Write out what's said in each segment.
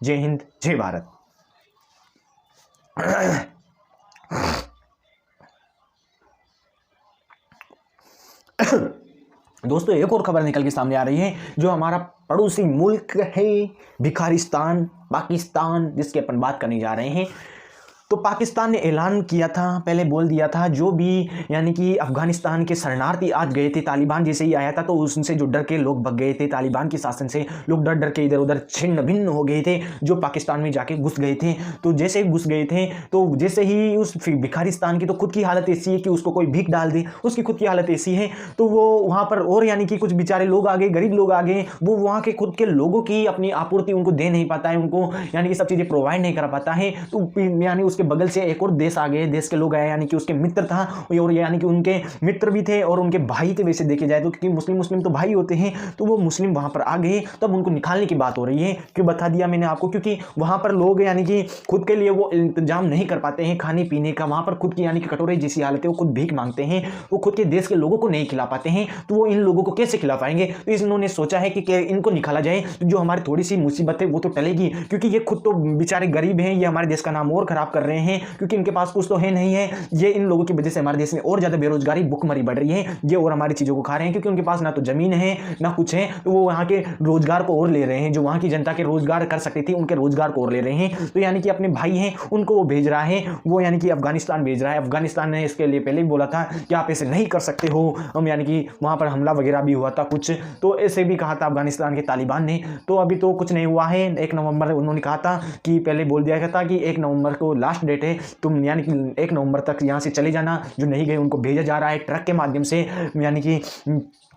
जय हिंद, जय भारत। दोस्तों एक और खबर निकल के सामने आ रही है, जो हमारा पड़ोसी मुल्क है भिखारिस्तान, पाकिस्तान, जिसकी अपन बात करने जा रहे हैं। तो पाकिस्तान ने ऐलान किया था, पहले बोल दिया था, जो भी यानी कि अफगानिस्तान के शरणार्थी आज गए थे, तालिबान जैसे ही आया था तो उनसे जो डर के लोग भग गए थे, तालिबान के शासन से लोग डर डर के इधर उधर छिन्न भिन्न हो गए थे, जो पाकिस्तान में जाके घुस गए थे। तो जैसे ही घुस गए थे तो जैसे ही उस भिखारिस्तान की तो खुद की हालत ऐसी है कि उसको कोई भीख डाल दे, उसकी खुद की हालत ऐसी है। तो वो वहाँ पर और यानी कि कुछ बेचारे लोग आ गए, गरीब लोग आ गए, वो वहाँ के खुद के लोगों की अपनी आपूर्ति उनको दे नहीं पाता है, उनको यानी कि सब चीज़ें प्रोवाइड नहीं कर पाता है। तो यानी उसके बगल से एक और देश आ गए, देश के लोग आए, यानी कि उसके मित्र था और यानी कि उनके मित्र भी थे और उनके भाई थे वैसे देखे जाए तो, क्योंकि मुस्लिम तो भाई होते हैं। तो वो मुस्लिम वहां पर आ गए, तब उनको निकालने की बात हो रही है। क्यों बता दिया मैंने आपको, क्योंकि वहां पर लोग यानी कि खुद के लिए वो इंतजाम नहीं कर पाते हैं खाने पीने का, वहां पर खुद की यानी कि कटोरे जैसी हालत है, वो खुद भीख मांगते हैं, वो खुद के देश के लोगों को नहीं खिला पाते हैं। तो वो इन लोगों को कैसे खिला पाएंगे? तो इन्होंने सोचा है कि इनको निकाला जाए, जो हमारी थोड़ी सी मुसीबत है वो तो टलेगी, क्योंकि ये खुद तो बेचारे गरीब हैं, ये हमारे देश का नाम और खराब कर रहे हैं, क्योंकि इनके पास कुछ तो है नहीं है। ये इन लोगों की वजह से हमारे देश में और ज्यादा बेरोजगारी भुखमरी बढ़ रही है, ये और हमारी चीजों को खा रहे हैं, क्योंकि उनके पास ना तो जमीन है ना कुछ है, तो वो वहां के रोजगार को और ले रहे हैं, जो वहां की जनता के रोजगार कर सकती थी उनके रोजगार को और ले रहे हैं। तो यानी कि अपने भाई हैं उनको वो भेज रहा है, वो यानी कि अफगानिस्तान भेज रहा है। अफगानिस्तान ने इसके लिए पहले ही बोला था कि आप ऐसे नहीं कर सकते हो, हम यानी कि वहां पर हमला वगैरह भी हुआ था कुछ, तो ऐसे भी कहा था अफगानिस्तान के तालिबान ने। तो अभी तो कुछ नहीं हुआ है। 1 नवंबर उन्होंने कहा था कि पहले बोल दिया गया था कि 1 नवंबर को लास्ट डेट है, तुम यानी कि 1 नवंबर तक यहाँ से चले जाना। जो नहीं गए उनको भेजा जा रहा है ट्रक के माध्यम से, यानी कि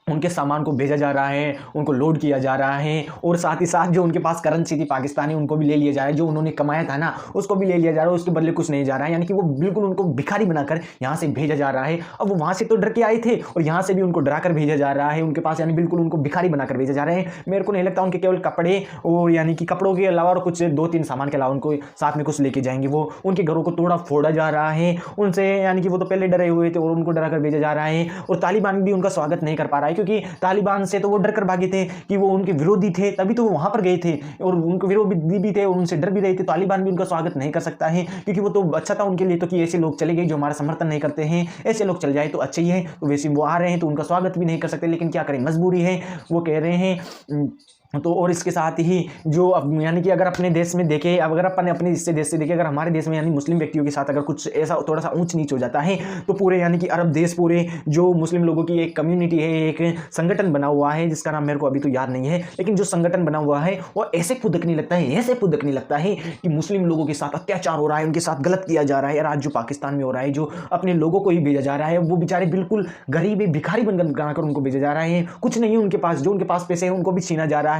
उनके सामान को भेजा जा रहा है, उनको लोड किया जा रहा है, और साथ ही साथ जो उनके पास करेंसी थी पाकिस्तानी उनको भी ले लिया जा रहा है, जो उन्होंने कमाया था ना उसको भी ले लिया जा रहा है, उसके बदले कुछ नहीं जा रहा है। यानी कि वो बिल्कुल उनको भिखारी बनाकर यहाँ से भेजा जा रहा है। अब वो वहाँ से तो डर के आए थे और यहाँ से भी उनको डरा कर भेजा जा रहा है उनके पास, यानी बिल्कुल उनको भिखारी बनाकर भेजा जा रहा है। मेरे को नहीं लगता उनके केवल कपड़े और यानी कि कपड़ों के अलावा और कुछ 2-3 सामान के अलावा उनको साथ में कुछ लेके जाएंगे। वो उनके घरों को तोड़ा फोड़ा जा रहा है उनसे, यानी कि वो तो पहले डरे हुए थे और उनको डरा कर भेजा जा रहा है। और तालिबान भी उनका स्वागत नहीं कर पा रहा है, क्योंकि तालिबान से तो वो डर कर भागे थे कि वो उनके विरोधी थे, तभी तो वो वहां पर गए थे और उनके विरोधी भी थे और उनसे डर भी रहे थे। तालिबान भी उनका स्वागत नहीं कर सकता है, क्योंकि वो तो अच्छा था उनके लिए तो कि ऐसे लोग चले गए जो हमारा समर्थन नहीं करते हैं, ऐसे लोग चल जाए तो अच्छे ही है। तो वैसे वो आ रहे हैं तो उनका स्वागत भी नहीं कर सकते, लेकिन क्या करें, मजबूरी है। वो कह रहे हैं तो और इसके साथ ही जो यानी कि अगर अपने देश में देखें, अगर अपन अपने देश से देखें, अगर हमारे देश में यानी मुस्लिम व्यक्तियों के साथ अगर कुछ ऐसा थोड़ा सा ऊंच नीच हो जाता है तो पूरे यानी कि अरब देश, पूरे जो मुस्लिम लोगों की एक कम्युनिटी है, एक संगठन बना हुआ है जिसका नाम मेरे को अभी तो याद नहीं है, लेकिन जो संगठन बना हुआ है वो ऐसे फुदकने लगता है, ऐसे फुदकने लगता है कि मुस्लिम लोगों के साथ अत्याचार हो रहा है, उनके साथ गलत किया जा रहा है। आज जो पाकिस्तान में हो रहा है, जो अपने लोगों को ही भेजा जा रहा है, वो बेचारे बिल्कुल गरीब भिखारी बनाकर उनको भेजा जा रहा है। कुछ नहीं है उनके पास, जो उनके पास पैसे हैं उनको भी छीना जा रहा है,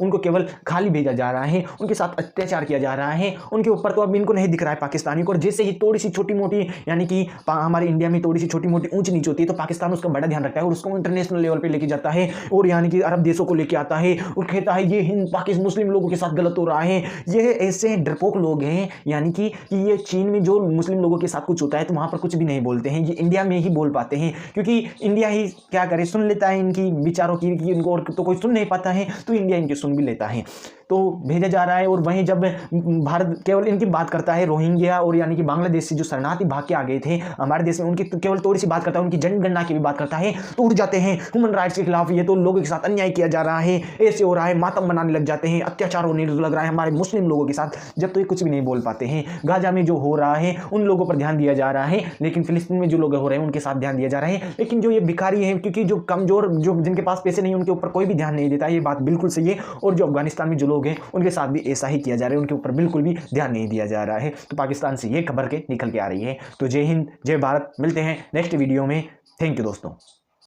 उनको केवल खाली भेजा जा रहा है, उनके साथ अत्याचार किया जा रहा है उनके ऊपर। तो अब इनको नहीं दिख रहा है पाकिस्तानी को, और जैसे ही थोड़ी सी छोटी मोटी यानी कि हमारे इंडिया में थोड़ी सी छोटी मोटी ऊंच नीच होती है तो पाकिस्तान उसका बड़ा ध्यान रखता है और उसको इंटरनेशनल लेवल पे लेके जाता है और यानी कि अरब देशों को लेके आता है और कहता है ये हिंद पाकिस्तान मुस्लिम लोगों के साथ गलत हो रहा है। ये ऐसे डरपोक लोग हैं, यानी कि ये चीन में जो मुस्लिम लोगों के साथ कुछ होता है तो वहां पर कुछ भी नहीं बोलते हैं, ये इंडिया में ही बोल पाते हैं, क्योंकि इंडिया ही क्या करे, सुन लेता है इनकी विचारों की, इनको और तो कोई सुन नहीं पाता है, तो इंडिया इनकी सुन भी लेता है। तो भेजा जा रहा है। और वहीं जब भारत केवल इनकी बात करता है, रोहिंग्या और यानी कि बांग्लादेश से जो शरणार्थी भाग के आ गए थे हमारे देश में, उनकी तो केवल थोड़ी सी बात करता है, उनकी जनगणना की भी बात करता है तो उड़ जाते हैं ह्यूमन राइट्स के खिलाफ, ये तो लोगों के साथ अन्याय किया जा रहा है, ऐसे हो रहा है, मातम बनाने लग जाते हैं, अत्याचार होने लग रहा है हमारे मुस्लिम लोगों के साथ, जब तो ये कुछ भी नहीं बोल पाते हैं। गाजा में जो हो रहा है उन लोगों पर ध्यान दिया जा रहा है, लेकिन फिलिस्तीन में जो लोग हो रहे हैं उनके साथ ध्यान दिया जा रहा है। लेकिन जो ये भिखारी हैं, क्योंकि जो कमजोर, जो जिनके पास पैसे नहीं, उनके ऊपर कोई भी ध्यान नहीं देता, ये बात बिल्कुल सही है। और जो अफगानिस्तान में जो लोग हैं उनके साथ भी ऐसा ही किया जा रहा है, उनके ऊपर बिल्कुल भी ध्यान नहीं दिया जा रहा है। तो पाकिस्तान से ये खबर के निकल के आ रही है। तो जय हिंद, जय भारत, मिलते हैं नेक्स्ट वीडियो में। थैंक यू दोस्तों।